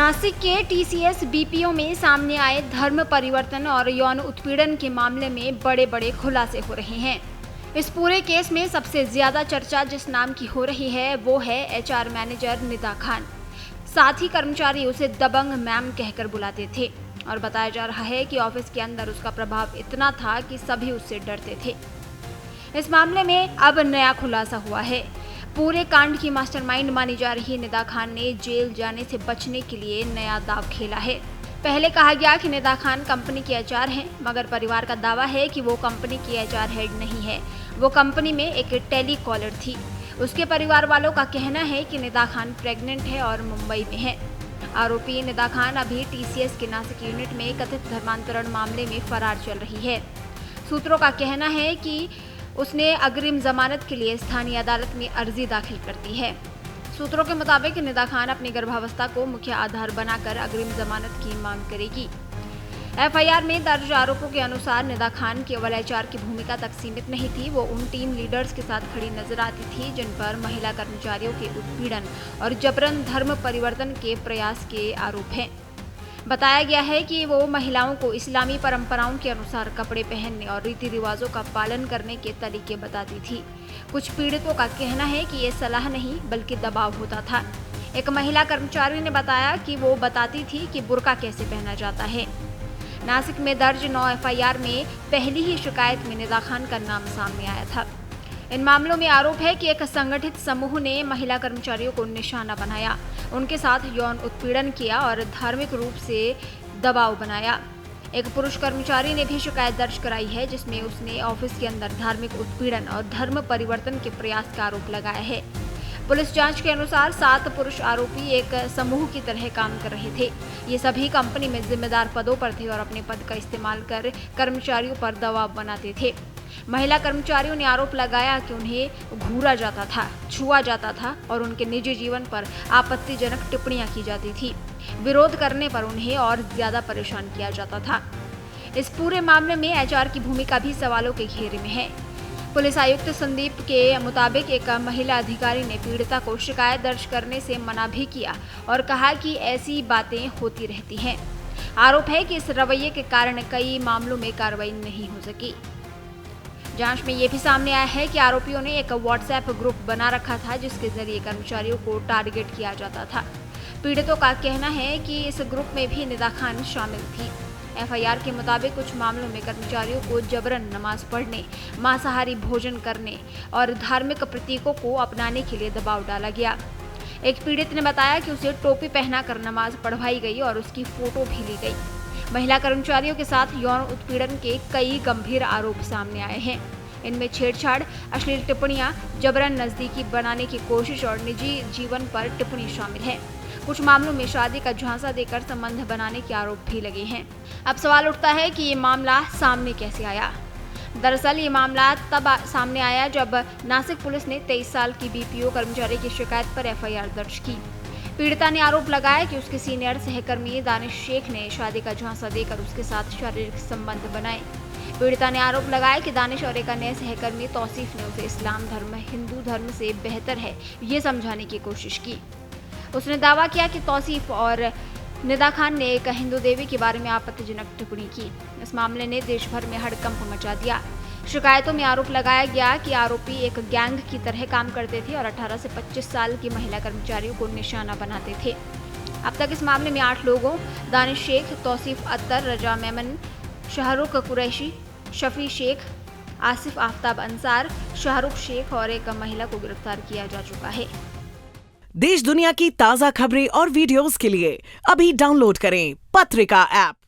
नासिक के TCS BPO में सामने आए धर्म परिवर्तन और यौन उत्पीड़न के मामले में बड़े बड़े खुलासे हो रहे हैं। इस पूरे केस में सबसे ज्यादा चर्चा जिस नाम की हो रही है वो है एचआर मैनेजर निदा खान। साथ ही कर्मचारी उसे दबंग मैम कहकर बुलाते थे और बताया जा रहा है कि ऑफिस के अंदर उसका प्रभाव इतना था कि सभी उससे डरते थे। इस मामले में अब नया खुलासा हुआ है। पूरे कांड की मास्टरमाइंड मानी जा रही निदा खान ने जेल जाने से बचने के लिए नया दांव खेला है। पहले कहा गया कि निदा खान कंपनी की एचआर हैं, मगर परिवार का दावा है कि वो कंपनी की एचआर हेड नहीं है, वो कंपनी में एक टेली कॉलर थी। उसके परिवार वालों का कहना है कि निदा खान प्रेग्नेंट है और मुंबई में है। आरोपी निदा खान अभी टीसीएस के नासिक यूनिट में कथित धर्मांतरण मामले में फरार चल रही है। सूत्रों का कहना है कि उसने अग्रिम जमानत के लिए स्थानीय अदालत में अर्जी दाखिल करती है। सूत्रों के मुताबिक निदा खान अपनी गर्भावस्था को मुख्य आधार बनाकर अग्रिम जमानत की मांग करेगी। एफआईआर में दर्ज आरोपों के अनुसार निदा खान केवल एचआर की भूमिका तक सीमित नहीं थी, वो उन टीम लीडर्स के साथ खड़ी नजर आती थी जिन पर महिला कर्मचारियों के उत्पीड़न और जबरन धर्म परिवर्तन के प्रयास के आरोप हैं। बताया गया है कि वो महिलाओं को इस्लामी परंपराओं के अनुसार कपड़े पहनने और रीति रिवाजों का पालन करने के तरीके बताती थी। कुछ पीड़ितों का कहना है कि ये सलाह नहीं बल्कि दबाव होता था। एक महिला कर्मचारी ने बताया कि वो बताती थी कि बुर्का कैसे पहना जाता है। नासिक में दर्ज 9 एफआईआर में पहली ही शिकायत में निदा खान का नाम सामने आया था। इन मामलों में आरोप है कि एक संगठित समूह ने महिला कर्मचारियों को निशाना बनाया, उनके साथ यौन उत्पीड़न किया और धार्मिक रूप से दबाव बनाया। एक पुरुष कर्मचारी ने भी शिकायत दर्ज कराई है जिसमें उसने ऑफिस के अंदर धार्मिक उत्पीड़न और धर्म परिवर्तन के प्रयास का आरोप लगाया है। पुलिस जांच के अनुसार 7 पुरुष आरोपी एक समूह की तरह काम कर रहे थे। ये सभी कंपनी में जिम्मेदार पदों पर थे और अपने पद का इस्तेमाल कर कर्मचारियों पर दबाव बनाते थे। महिला कर्मचारियों ने आरोप लगाया कि उन्हें घूरा जाता था, छुआ जाता था और उनके निजी जीवन पर आपत्तिजनक टिप्पणियां की जाती थी। विरोध करने पर उन्हें और ज्यादा परेशान किया जाता था। इस पूरे मामले में एचआर की भूमिका भी सवालों के घेरे में है। पुलिस आयुक्त संदीप के मुताबिक एक महिला अधिकारी ने पीड़िता को शिकायत दर्ज करने से मना भी किया और कहा कि ऐसी बातें होती रहती हैं। आरोप है कि इस रवैये के कारण कई मामलों में कार्रवाई नहीं हो सकी। जांच में ये भी सामने आया है कि आरोपियों ने एक व्हाट्सएप ग्रुप बना रखा था जिसके जरिए कर्मचारियों को टारगेट किया जाता था। पीड़ितों का कहना है कि इस ग्रुप में भी निदा खान शामिल थी। एफआईआर के मुताबिक कुछ मामलों में कर्मचारियों को जबरन नमाज पढ़ने, मांसाहारी भोजन करने और धार्मिक प्रतीकों को अपनाने के लिए दबाव डाला गया। एक पीड़ित ने बताया कि उसे टोपी पहनाकर नमाज पढ़वाई गई और उसकी फोटो भी ली गई। महिला कर्मचारियों के साथ यौन उत्पीड़न के कई गंभीर आरोप सामने आए हैं। इनमें छेड़छाड़, अश्लील टिप्पणियां, जबरन नजदीकी बनाने की कोशिश और निजी जीवन पर टिप्पणी शामिल है। कुछ मामलों में शादी का झांसा देकर संबंध बनाने के आरोप भी लगे हैं। अब सवाल उठता है कि ये मामला सामने कैसे आया। दरअसल ये मामला तब सामने आया जब नासिक पुलिस ने 23 साल की बीपीओ कर्मचारी की शिकायत पर एफआईआर दर्ज की। पीड़िता ने आरोप लगाया कि उसके सीनियर सहकर्मी दानिश शेख ने शादी का झांसा देकर उसके साथ शारीरिक संबंध बनाए। पीड़िता ने आरोप लगाया कि दानिश और एक अन्य सहकर्मी तौसीफ ने उसे इस्लाम धर्म हिंदू धर्म से बेहतर है ये समझाने की कोशिश की। उसने दावा किया कि तौसीफ और निदा खान ने एक हिंदू देवी के बारे में आपत्तिजनक टिप्पणी की। इस मामले ने देश भर में हड़कंप मचा दिया। शिकायतों में आरोप लगाया गया कि आरोपी एक गैंग की तरह काम करते थे और 18 से 25 साल की महिला कर्मचारियों को निशाना बनाते थे। अब तक इस मामले में 8 लोगों दानिश शेख, तौसीफ अत्तर, रजा मेमन, शाहरुख कुरैशी, शफी शेख, आसिफ आफ्ताब अंसार, शाहरुख शेख और एक महिला को गिरफ्तार किया जा चुका है। देश दुनिया की ताज़ा खबरें और वीडियोस के लिए अभी डाउनलोड करें पत्रिका ऐप।